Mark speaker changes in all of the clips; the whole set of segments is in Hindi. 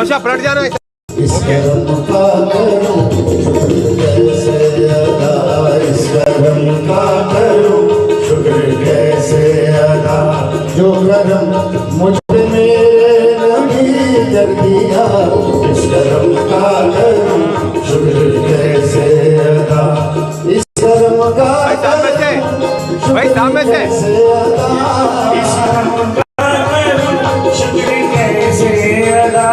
Speaker 1: अच्छा पलट जाना है।
Speaker 2: इस कर्म का करूं कैसे अदा, इस कर्म का करूं शुक्र कैसे अदा, जो कर्म मुझ पे मेरे नबी कर दिया, इस कर्म का करूं शुक्र कैसे अदा, इस कर्म का
Speaker 1: भाई सामने से
Speaker 2: अदा, इस कर्म का करूं शुक्र कैसे अदा,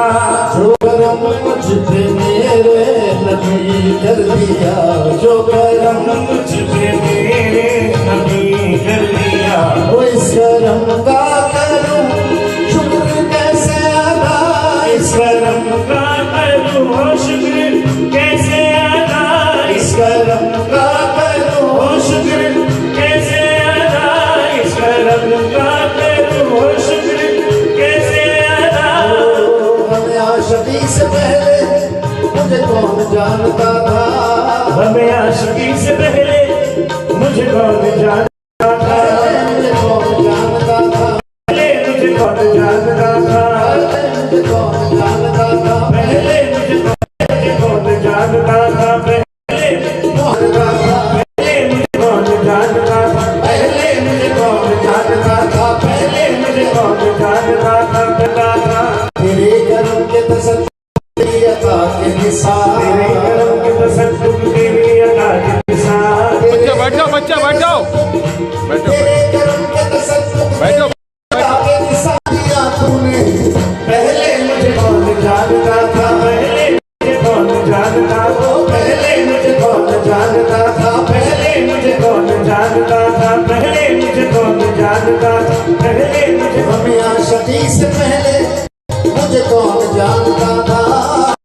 Speaker 2: जो कर्म मुझ पे मेरे नबी कर दिया, जो कर्म मुझ पे मेरे नबी कर दिया, वो इस कर्म का करूं शुक्र कैसे अदा, इस कर्म का करूं शुक्र कैसे अदा, इस कर्म का करूं शुक्र कैसे अदा, इस कर्म का करूं शुक्र कैसे अदा। हमें आशिकी से पहले मुझे कौन जानता था, हमें आशिकी से पहले मुझे कौन जानता था, मुझे कौन जानता था, पहले मुझे कौन जानता था, मुझे कौन जानता था, पहले मुझे कौन जानता था, पहले मुझे कौन जानता था, पहले मुझे कौन जानता था, पहले मुझे कौन जानता था, पता था तेरे कर्म के तसल्लुक तेरी अता के निसार, तेरे कर्म के तसल्लुक तेरी अता के निसार,
Speaker 1: बैठ जाओ बच्चा बैठ जाओ
Speaker 2: तेरे कर्म के तसल्लुक
Speaker 1: बैठ जाओ
Speaker 2: के निसार दिया तूने, पहले मुझे कौन जानता था, पहले मुझे कौन जानता था, पहले मुझे कौन जानता था, पहले मुझे कौन जानता था, पहले मुझे कौन जानता था, पहले मुझे हमें आशिकी से पहले मुझे कौन जानता था,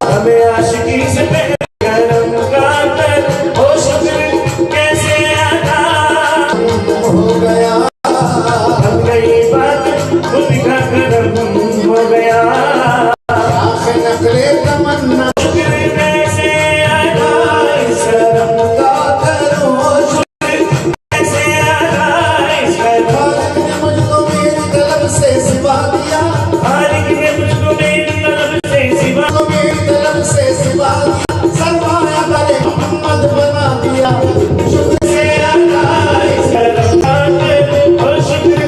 Speaker 2: हमें आशिकी से पहले कर्म का कर ओ शुक्र कैसे अदा हो गया, हम गई बात खुद का कर्म हो गया, आखिर नकले तमन्ना शुक्र कैसे अदा, इस कर्म का करो शुक्र कैसे अदा, इस खालिक ने मुझको मेरी तलब से सिवा दिया, खालिक ने मुझको मेरी तलब से सिवा, मेरी तलब से सिवा दिया, सरमाया गले मोहम्मद बना दिया, शुक्र से अदा, इस कर्म का करो शुक्र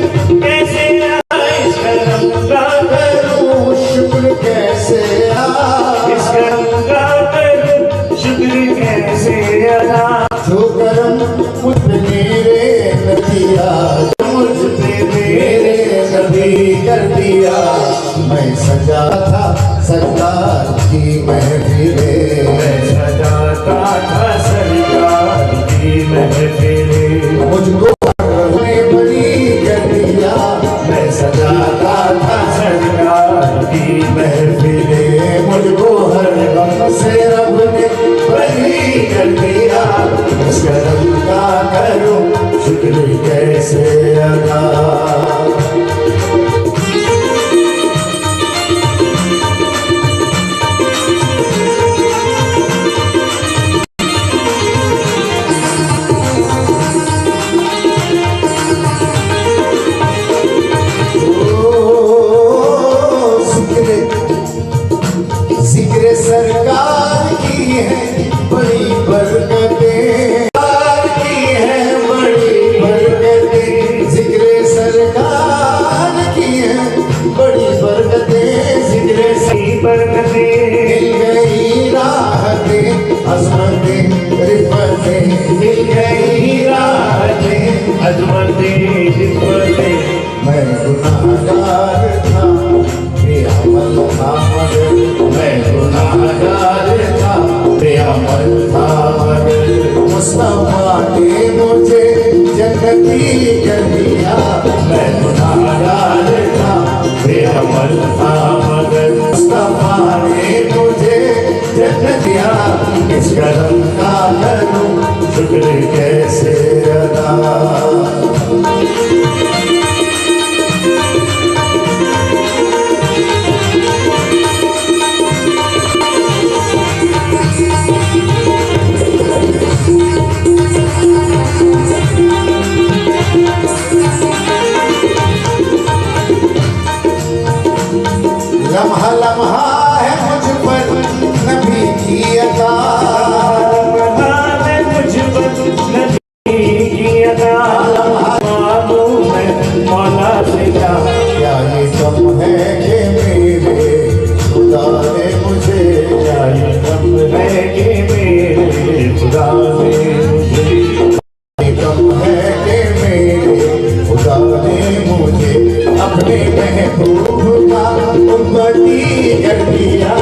Speaker 2: कैसे अदा, इस कर्म का करो शुक्र कैसे अदा, इस कर्म का करो शुक्र कैसे अदा, जो कर्म मुझ पे मेरे नबिया, जो मुझ पे मेरे नबी कर दिया, मैं सजा था सरकार की महफिले, मैं सजाता था सरकार की महफिले, मुझको बड़ी कर दिया, मैं सजाता था सरकार की महफिले, मुझको हर गम से रब ने बड़ी कर दिया, इस कर्म का करूं शुक्र कैसे अदा। जिक्र सरकार की है बड़ी बरकतें, सरकार की है बड़ी बरकतें, जिक्र सरकार की है बड़ी बरकतें, जिक्र सी बरकतें, मिल गई राहतें अज़मतें रिफ़तें, मिल गई राहतें अज़मतें रिफ़तें, मैं गुनाहगार था बेअमल था मगर, मैं गुनाहगार था बेअमल था मगर, मुस्तफ़ा ने मुझे जन्नती कर दिया, मैं गुनाहगार था बेअमल था मगर, मुस्तफ़ा ने मुझे जन्नत दिया, इस कर्म का करूं शुक्र कैसे अदा। लम्हा लम्हा है पर नबी की अता मुझ पर नबी की अता मालूम है मौला से क्या ये कम है कि मेरे खुदा ने मुझे क्या ये कम है कि मेरे खुदा ने मुझे कम है कि मेरे खुदा ने मुझे अपने महबूब का उम्मती कर दिया